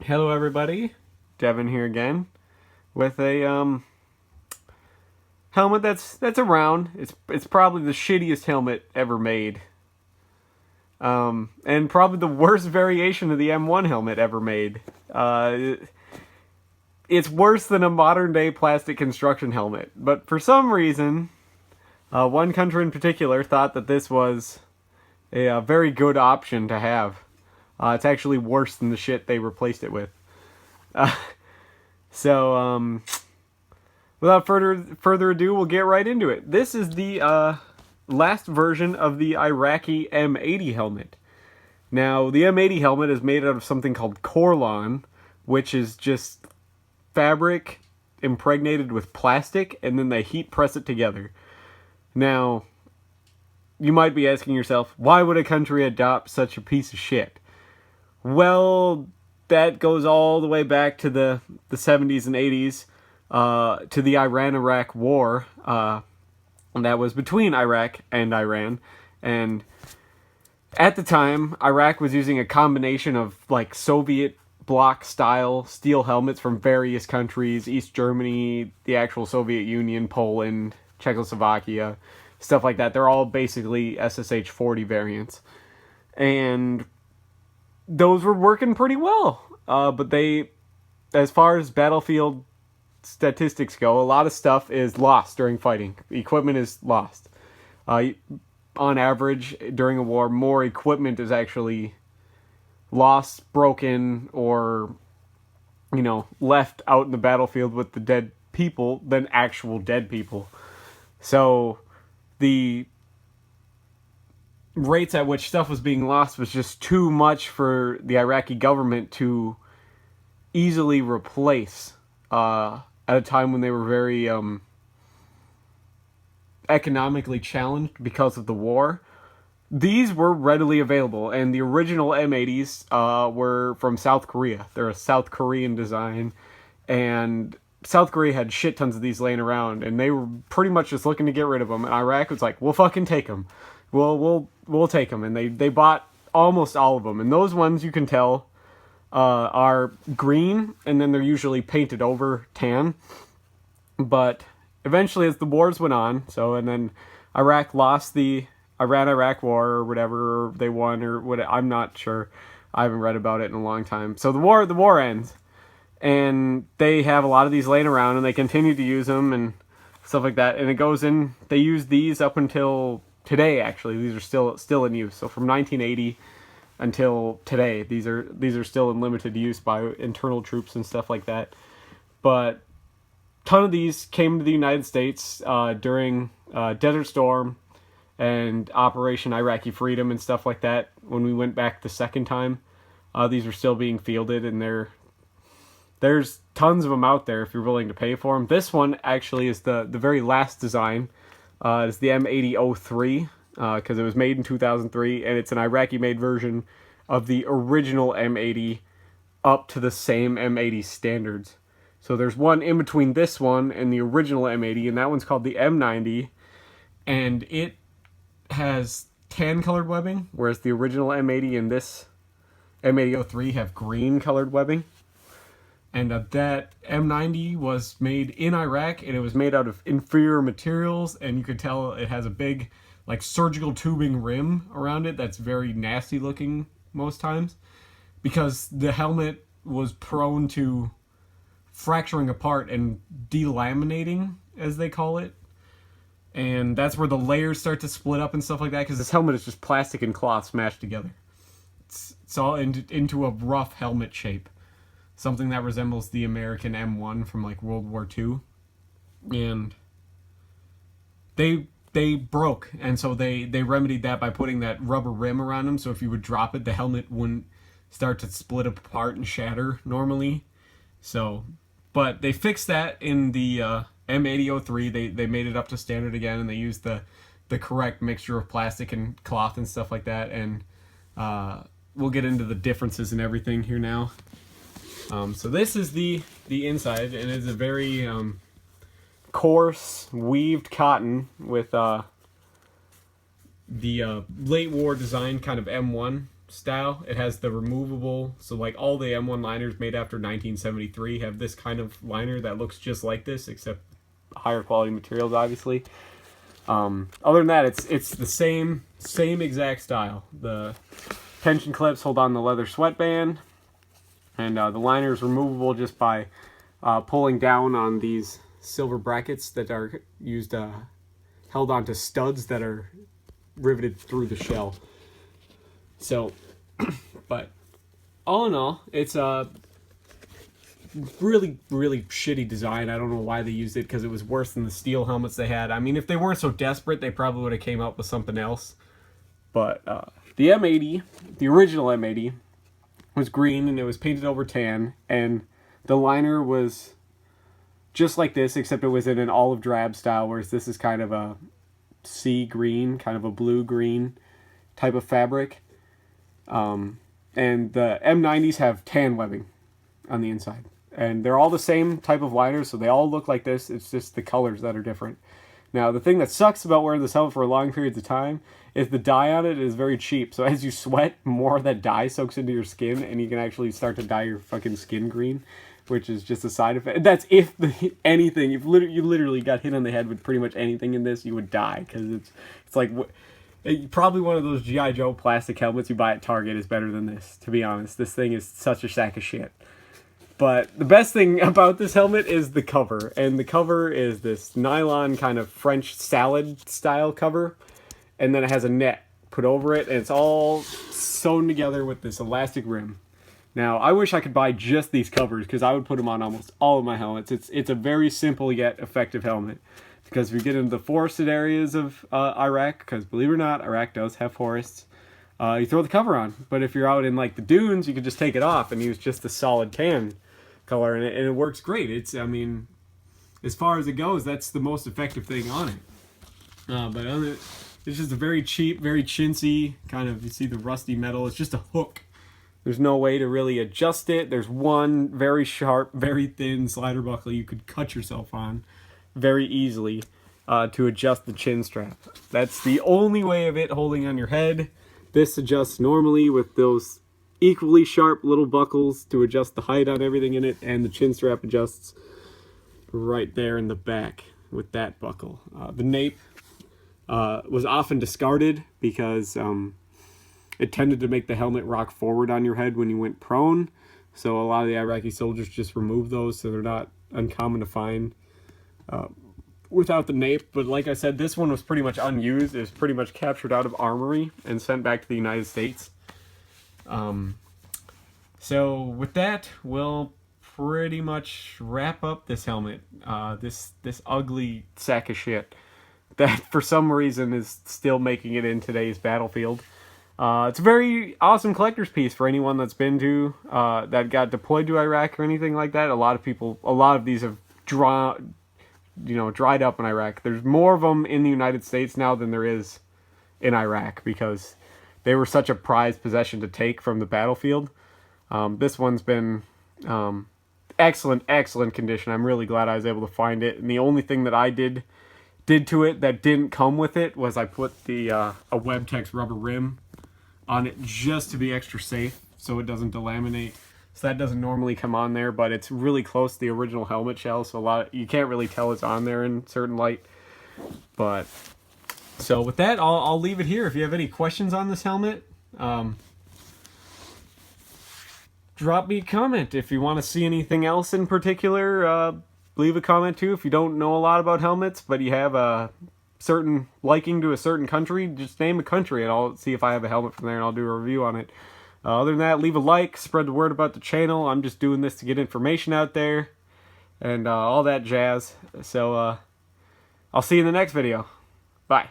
Hello everybody, Devin here again with a helmet that's around. It's probably the shittiest helmet ever made. And probably the worst variation of the M1 helmet ever made. It's worse than a modern day plastic construction helmet, but for some reason, one country in particular thought that this was a very good option to have. It's actually worse than the shit they replaced it with. So, without further ado, we'll get right into it. This is the last version of the Iraqi M80 helmet. Now, the M80 helmet is made out of something called corlon, which is just fabric impregnated with plastic, and then they heat press it together. Now, you might be asking yourself, why would a country adopt such a piece of shit? Well, that goes all the way back to the 70s and 80s, to the Iran-Iraq war, and that was between Iraq and Iran. And at the time, Iraq was using a combination of like Soviet bloc style steel helmets from various countries: East Germany, the actual Soviet Union, Poland, Czechoslovakia, stuff like that. They're all basically SSH-40 variants. And those were working pretty well. But they, as far as battlefield statistics go, a lot of stuff is lost during fighting. Equipment is lost. On average, during a war, more equipment is actually lost, broken, or, left out in the battlefield with the dead people than actual dead people. So the rates at which stuff was being lost was just too much for the Iraqi government to easily replace at a time when they were very economically challenged because of the war. These were readily available, and the original M80s were from South Korea. They're a South Korean design, and South Korea had shit tons of these laying around, and they were pretty much just looking to get rid of them. And Iraq was like, "We'll fucking take them. We'll take them." And they bought almost all of them. And those ones, you can tell, are green, and then they're usually painted over tan. But eventually, as the wars went on, and then Iraq lost the Iran-Iraq war or whatever, or they won, or what, I'm not sure. I haven't read about it in a long time. So the war ends, and they have a lot of these laying around, and they continue to use them and stuff like that. And it goes in. They use these up until today. Actually, these are still in use. So from 1980 until today, these are still in limited use by internal troops and stuff like that. But a ton of these came to the United States during Desert Storm and Operation Iraqi Freedom and stuff like that. When we went back the second time, these are still being fielded, and there's tons of them out there if you're willing to pay for them. This one actually is the very last design. It's the M80-03, because it was made in 2003, and it's an Iraqi-made version of the original M80 up to the same M80 standards. So there's one in between this one and the original M80, and that one's called the M90, and it has tan colored webbing, whereas the original M80 and this M80-03 have green colored webbing. And that M90 was made in Iraq, and it was made out of inferior materials, and you could tell it has a big, like, surgical tubing rim around it that's very nasty looking most times, because the helmet was prone to fracturing apart and delaminating, as they call it. And that's where the layers start to split up and stuff like that, because this helmet is just plastic and cloth smashed together. It's all into a rough helmet shape. Something that resembles the American M1 from like World War II. And they broke, and so they remedied that by putting that rubber rim around them, so if you would drop it, the helmet wouldn't start to split apart and shatter normally. So, but they fixed that in the M80-03. They made it up to standard again, and they used the correct mixture of plastic and cloth and stuff like that. And we'll get into the differences and everything here now. So this is the inside, and it's a very coarse weaved cotton with the late war design kind of M1 style. It has the removable, so like all the M1 liners made after 1973 have this kind of liner that looks just like this, except higher quality materials, obviously. Other than that, it's the same exact style. The tension clips hold on the leather sweatband, and the liner is removable just by pulling down on these silver brackets that are used, held onto studs that are riveted through the shell. So, but all in all, it's a really shitty design. I don't know why they used it, because it was worse than the steel helmets they had. I mean, if they weren't so desperate, they probably would have came up with something else. But the M80, the original M80, was green, and it was painted over tan, and the liner was just like this, except it was in an olive drab style, whereas this is kind of a sea green, kind of a blue-green type of fabric. And the M90s have tan webbing on the inside. And they're all the same type of liners, so they all look like this. It's just the colors that are different. Now, the thing that sucks about wearing this helmet for long periods of time is the dye on it is very cheap. So as you sweat, more of that dye soaks into your skin, and you can actually start to dye your fucking skin green, which is just a side effect. That's if anything, if you literally got hit on the head with pretty much anything in this, you would die, because it's like probably one of those G.I. Joe plastic helmets you buy at Target is better than this, to be honest. This thing is such a sack of shit. But the best thing about this helmet is the cover, and the cover is this nylon kind of French salad style cover, and then it has a net put over it, and it's all sewn together with this elastic rim. Now, I wish I could buy just these covers, because I would put them on almost all of my helmets. It's a very simple yet effective helmet, because if you get into the forested areas of Iraq, because believe it or not, Iraq does have forests, you throw the cover on. But if you're out in like the dunes, you can just take it off and use just the solid tan color, and it works great. It's, I mean, as far as it goes, that's the most effective thing on it. But it's just a very cheap, very chintzy kind of, you see the rusty metal, it's just a hook. There's no way to really adjust it. There's one very sharp, very thin slider buckle you could cut yourself on very easily to adjust the chin strap. That's the only way of it holding on your head. This adjusts normally with those equally sharp little buckles to adjust the height on everything in it, and the chin strap adjusts right there in the back with that buckle. The nape was often discarded because it tended to make the helmet rock forward on your head when you went prone. So a lot of the Iraqi soldiers just removed those, so they're not uncommon to find without the nape. But like I said, this one was pretty much unused. It was pretty much captured out of armory and sent back to the United States. So with that, we'll pretty much wrap up this helmet. This ugly sack of shit that for some reason is still making it in today's battlefield. It's a very awesome collector's piece for anyone that's been to, that got deployed to Iraq or anything like that. A lot of these have dried up in Iraq. There's more of them in the United States now than there is in Iraq, because they were such a prized possession to take from the battlefield. This one's been excellent condition. I'm really glad I was able to find it. And the only thing that I did to it that didn't come with it was I put the a Webtex rubber rim on it just to be extra safe, so it doesn't delaminate. So that doesn't normally come on there, but it's really close to the original helmet shell, so you can't really tell it's on there in certain light. But so with that, I'll leave it here. If you have any questions on this helmet, drop me a comment. If you want to see anything else in particular, leave a comment too. If you don't know a lot about helmets, but you have a certain liking to a certain country, just name a country and I'll see if I have a helmet from there and I'll do a review on it. Other than that, leave a like, spread the word about the channel. I'm just doing this to get information out there and all that jazz. So I'll see you in the next video. Bye.